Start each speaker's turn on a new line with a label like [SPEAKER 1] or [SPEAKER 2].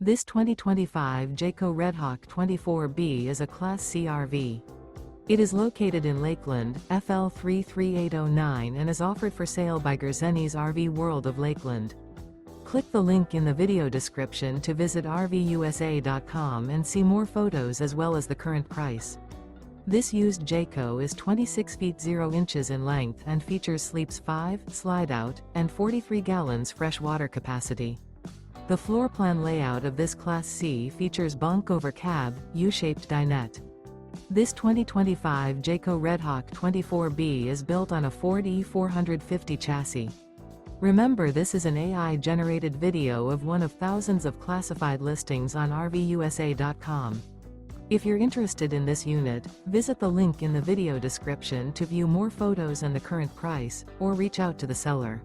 [SPEAKER 1] This 2025 Jayco Redhawk 24B is a Class C RV. It is located in Lakeland, FL 33809 and is offered for sale by Gerzeny's RV World of Lakeland. Click the link in the video description to visit RVUSA.com and see more photos as well as the current price. This used Jayco is 26 feet 0 inches in length and features sleeps 5, slide-out, and 43 gallons fresh water capacity. The floor plan layout of this Class C features bunk over cab, U-shaped dinette. This 2025 Jayco Redhawk 24B is built on a Ford E450 chassis. Remember, this is an AI-generated video of one of thousands of classified listings on RVUSA.com. If you're interested in this unit, visit the link in the video description to view more photos and the current price, or reach out to the seller.